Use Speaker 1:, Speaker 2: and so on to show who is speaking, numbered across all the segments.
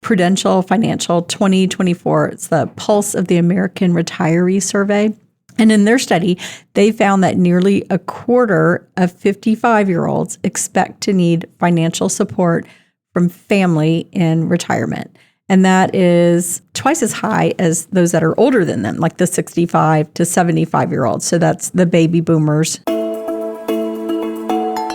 Speaker 1: Prudential Financial 2024. It's the Pulse of the American Retiree Survey. And in their study, they found that nearly a quarter of 55-year-olds expect to need financial support from family in retirement. And that is twice as high as those that are older than them, like the 65 to 75-year-olds. So that's the baby boomers.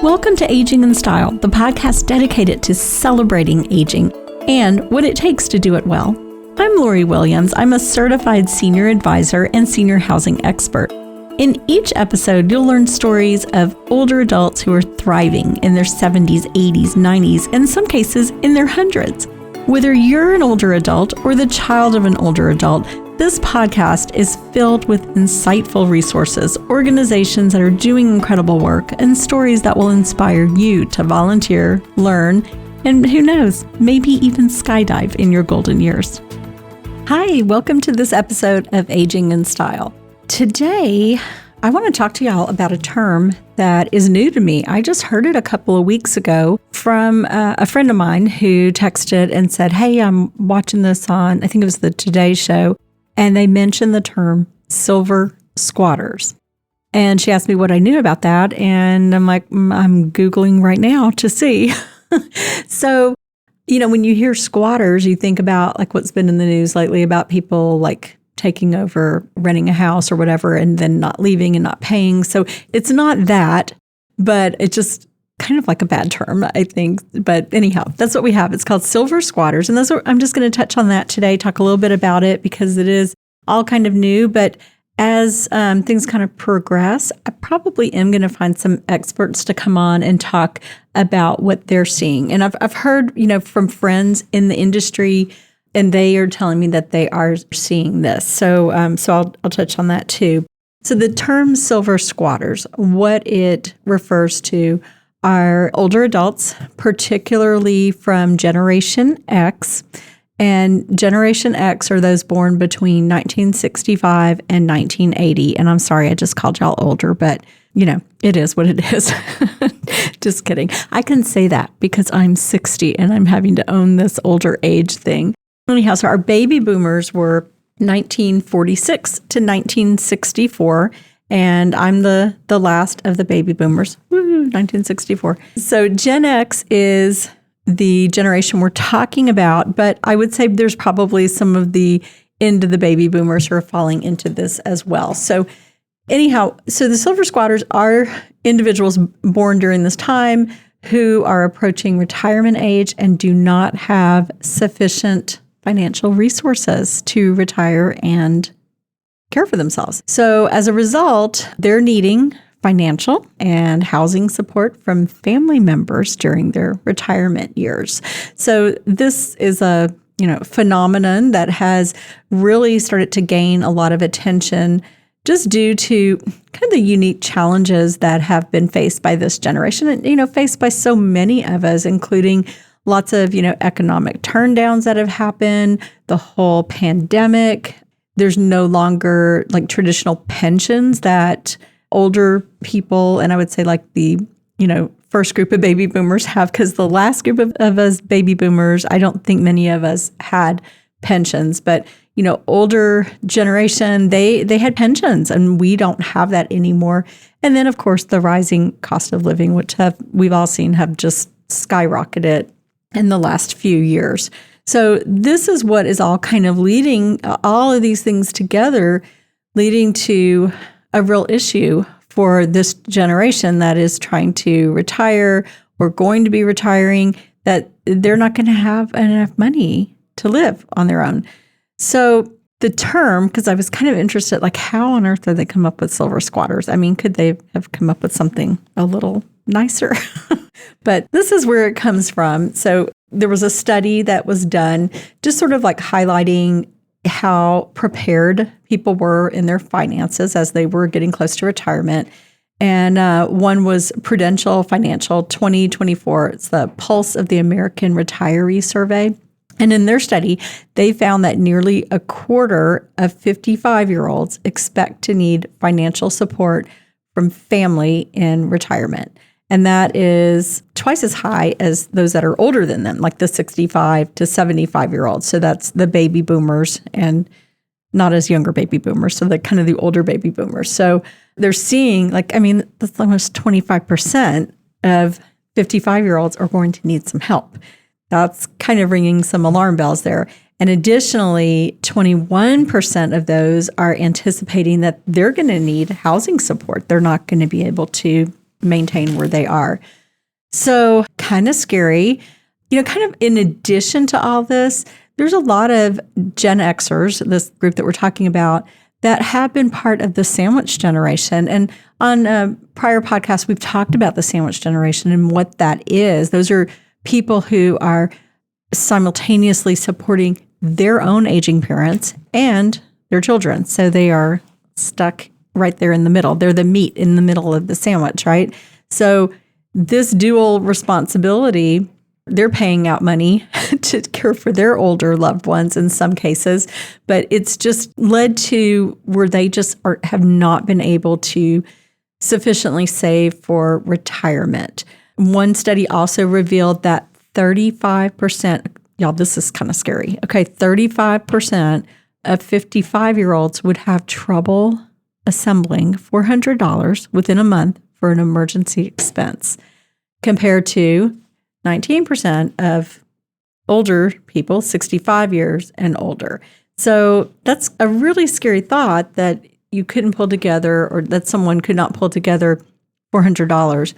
Speaker 1: Welcome to Aging in Style, the podcast dedicated to celebrating aging and what it takes to do it well. I'm Lori Williams. I'm a certified senior advisor and senior housing expert. In each episode, you'll learn stories of older adults who are thriving in their 70s, 80s, 90s, and in some cases in their hundreds. Whether you're an older adult or the child of an older adult, this podcast is filled with insightful resources, organizations that are doing incredible work, and stories that will inspire you to volunteer, learn, and who knows, maybe even skydive in your golden years. Hi, welcome to this episode of Aging in Style. Today, I want to talk to y'all about a term that is new to me. I just heard it a couple of weeks ago from a friend of mine who texted and said, hey, I'm watching this on, I think it was the Today Show, and they mentioned the term silver squatters. And she asked me what I knew about that, and I'm like, I'm Googling right now to see. So, you know, when you hear squatters, you think about like what's been in the news lately about people like taking over, renting a house or whatever, and then not leaving and not paying. So it's not that, but it's just kind of like a bad term, I think. But anyhow, that's what we have. It's called silver squatters. And I'm just going to touch on that today, talk a little bit about it because it is all kind of new. But as things kind of progress, I probably am going to find some experts to come on and talk about what they're seeing. And I've heard, you know, from friends in the industry, and they are telling me that they are seeing this. So I'll touch on that too. So the term silver squatters, what it refers to are older adults, particularly from Generation X. And Generation X are those born between 1965 and 1980. And I'm sorry, I just called y'all older, but you know, it is what it is. Just kidding. I can say that because I'm 60 and I'm having to own this older age thing. Anyhow, so our baby boomers were 1946 to 1964. And I'm the last of the baby boomers. Woo, 1964. So Gen X is the generation we're talking about, but I would say there's probably some of the end of the baby boomers who are falling into this as well. So anyhow, so the silver squatters are individuals born during this time who are approaching retirement age and do not have sufficient financial resources to retire and care for themselves. So as a result, they're needing financial and housing support from family members during their retirement years. So this is a phenomenon that has really started to gain a lot of attention just due to kind of the unique challenges that have been faced by this generation and, faced by so many of us, including lots of, economic turndowns that have happened, the whole pandemic. There's no longer like traditional pensions that older people, and I would say like the, first group of baby boomers have, because the last group of us baby boomers, I don't think many of us had pensions, but, older generation, they had pensions and we don't have that anymore. And then of course the rising cost of living, which we've all seen have just skyrocketed in the last few years. So this is what is all kind of leading, all of these things together, leading to a real issue for this generation that is trying to retire or going to be retiring, that they're not going to have enough money to live on their own. So the term, because I was kind of interested, like how on earth did they come up with silver squatters? I mean, could they have come up with something a little nicer? But this is where it comes from. So there was a study that was done just sort of like highlighting how prepared people were in their finances as they were getting close to retirement. And one was Prudential Financial 2024. It's the Pulse of the American Retiree Survey. And in their study, they found that nearly a quarter of 55-year-olds expect to need financial support from family in retirement. And that is twice as high as those that are older than them, like the 65 to 75-year-olds. So that's the baby boomers and not as younger baby boomers. So the kind of the older baby boomers. So they're seeing that's almost 25% of 55-year-olds are going to need some help. That's kind of ringing some alarm bells there. And additionally, 21% of those are anticipating that they're going to need housing support. They're not going to be able to maintain where they are. So kind of scary. Kind of in addition to all this, there's a lot of Gen Xers, this group that we're talking about, that have been part of the sandwich generation. And on prior podcasts, we've talked about the sandwich generation and what that is. Those are people who are simultaneously supporting their own aging parents and their children. So they are stuck right there in the middle. They're the meat in the middle of the sandwich, right? So this dual responsibility, they're paying out money to care for their older loved ones in some cases, but it's just led to where they just have not been able to sufficiently save for retirement. One study also revealed that 35%, y'all, this is kind of scary. Okay, 35% of 55-year-olds would have trouble assembling $400 within a month for an emergency expense, compared to 19% of older people, 65 years and older. So that's a really scary thought that you couldn't pull together, or that someone could not pull together $400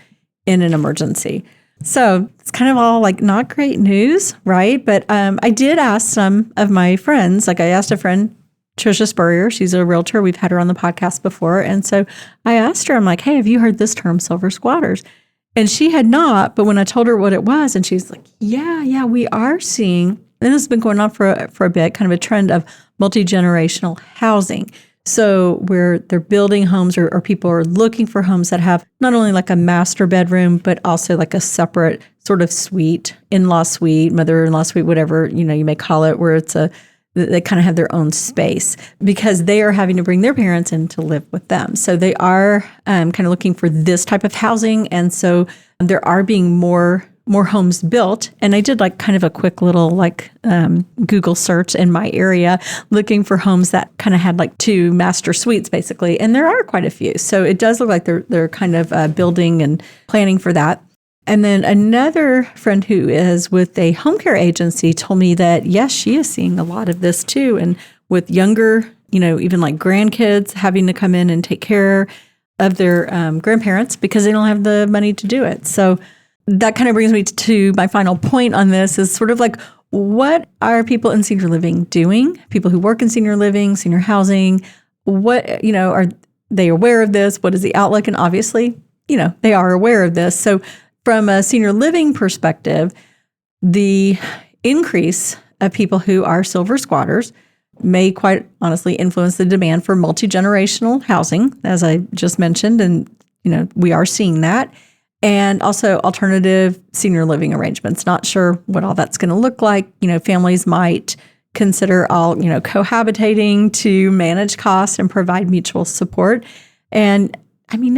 Speaker 1: in an emergency. So it's kind of all like not great news, right? But I did ask some of my friends, like I asked a friend, Trisha Spurrier, she's a realtor. We've had her on the podcast before. And so I asked her, I'm like, hey, have you heard this term, silver squatters? And she had not, but when I told her what it was, and she's like, yeah, we are seeing, and this has been going on for a bit, kind of a trend of multi-generational housing. So where they're building homes or people are looking for homes that have not only like a master bedroom, but also like a separate sort of suite, in-law suite, mother-in-law suite, whatever, you may call it, where they kind of have their own space because they are having to bring their parents in to live with them. So they are kind of looking for this type of housing. And so there are being more homes built. And I did like kind of a quick little Google search in my area looking for homes that kind of had like 2 master suites basically. And there are quite a few. So it does look like they're kind of building and planning for that. And then another friend who is with a home care agency told me that, yes, she is seeing a lot of this too. And with younger, even like grandkids having to come in and take care of their grandparents because they don't have the money to do it. So that kind of brings me to my final point on this is sort of like, what are people in senior living doing? People who work in senior living, senior housing, what, are they aware of this? What is the outlook? And obviously, they are aware of this. So from a senior living perspective, the increase of people who are silver squatters may quite honestly influence the demand for multi-generational housing, as I just mentioned. And, we are seeing that. And also alternative senior living arrangements. Not sure what all that's going to look like. Families might consider all, cohabitating to manage costs and provide mutual support. And I mean,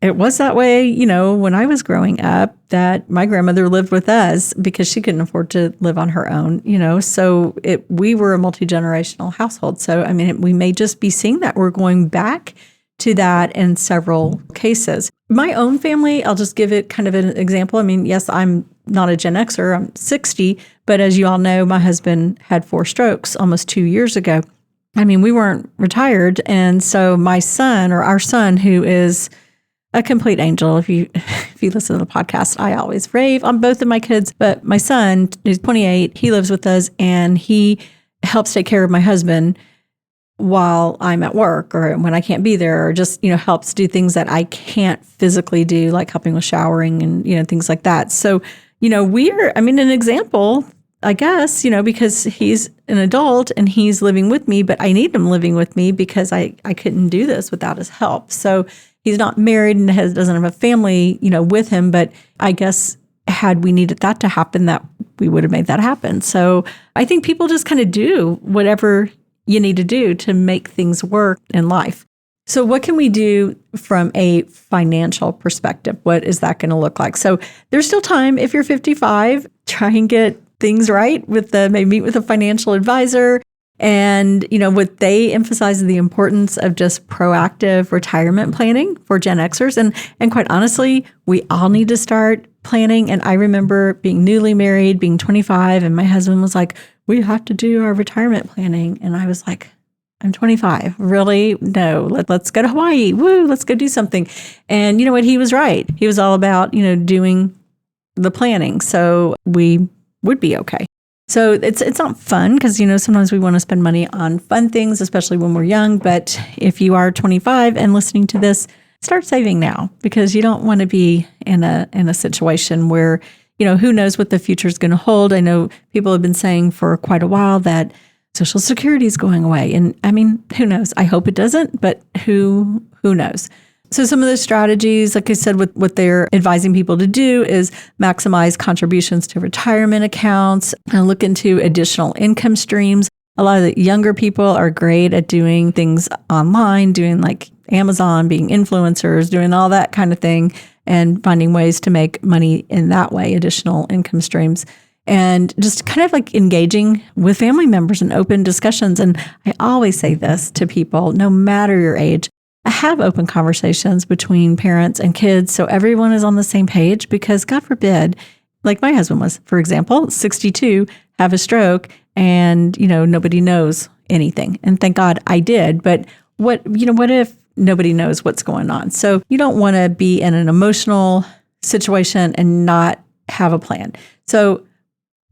Speaker 1: it was that way, when I was growing up, that my grandmother lived with us because she couldn't afford to live on her own, so we were a multi-generational household. So, I mean, we may just be seeing that. We're going back to that in several cases. My own family, I'll just give it kind of an example. I mean, yes, I'm not a Gen Xer, I'm 60, but as you all know, my husband had 4 strokes almost 2 years ago. I mean, we weren't retired. And so my son, or our son, who is a complete angel. If you listen to the podcast, I always rave on both of my kids, but my son is 28. He lives with us and he helps take care of my husband while I'm at work or when I can't be there, or just, helps do things that I can't physically do, like helping with showering and, things like that. So, an example, I guess, because he's an adult and he's living with me, but I need him living with me because I couldn't do this without his help. So he's not married and doesn't have a family, with him. But I guess had we needed that to happen, that we would have made that happen. So I think people just kind of do whatever you need to do to make things work in life. So what can we do from a financial perspective? What is that going to look like? So there's still time. If you're 55, try and get things right maybe meet with a financial advisor. And, what they emphasize is the importance of just proactive retirement planning for Gen Xers. And quite honestly, we all need to start planning. And I remember being newly married, being 25, and my husband was like, we have to do our retirement planning. And I was like, I'm 25. Really? No, let's go to Hawaii. Woo, let's go do something. And you know what? He was right. He was all about, doing the planning. So we would be okay. So it's not fun because, sometimes we want to spend money on fun things, especially when we're young. But if you are 25 and listening to this, start saving now because you don't want to be in a situation where, who knows what the future is going to hold. I know people have been saying for quite a while that Social Security is going away. And I mean, who knows? I hope it doesn't, but who knows? So some of the strategies, like I said, what they're advising people to do is maximize contributions to retirement accounts and look into additional income streams. A lot of the younger people are great at doing things online, doing like Amazon, being influencers, doing all that kind of thing, and finding ways to make money in that way, additional income streams. And just kind of like engaging with family members in open discussions. And I always say this to people, no matter your age, have open conversations between parents and kids so everyone is on the same page because God forbid, like my husband was, for example, 62, have a stroke and, nobody knows anything. And thank God I did. But what if nobody knows what's going on? So you don't want to be in an emotional situation and not have a plan. So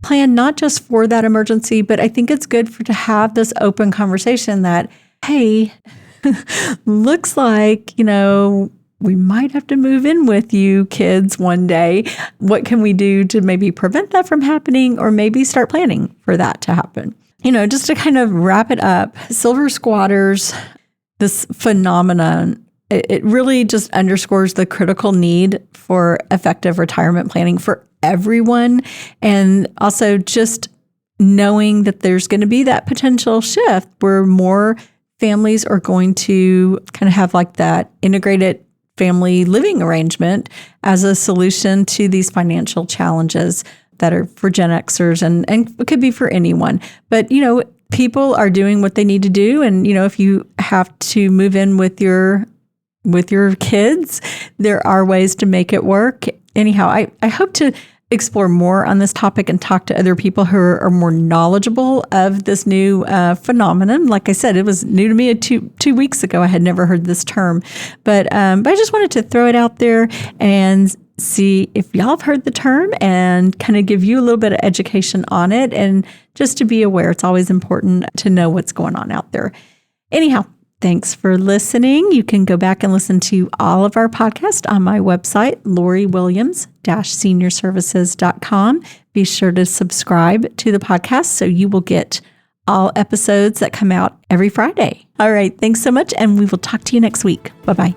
Speaker 1: plan not just for that emergency, but I think it's good to have this open conversation that, hey, looks like, we might have to move in with you kids one day. What can we do to maybe prevent that from happening or maybe start planning for that to happen? Just to kind of wrap it up, silver squatters, this phenomenon, it really just underscores the critical need for effective retirement planning for everyone. And also just knowing that there's going to be that potential shift where more families are going to kind of have like that integrated family living arrangement as a solution to these financial challenges that are for Gen Xers and it could be for anyone. But, people are doing what they need to do. And, if you have to move in with your kids, there are ways to make it work. Anyhow, I hope to explore more on this topic and talk to other people who are more knowledgeable of this new phenomenon. Like I said, it was new to me two weeks ago. I had never heard this term, but I just wanted to throw it out there and see if y'all have heard the term and kind of give you a little bit of education on it. And just to be aware, it's always important to know what's going on out there. Anyhow, thanks for listening. You can go back and listen to all of our podcasts on my website, LoriWilliams-seniorservices.com. Be sure to subscribe to the podcast so you will get all episodes that come out every Friday. All right. Thanks so much. And we will talk to you next week. Bye-bye.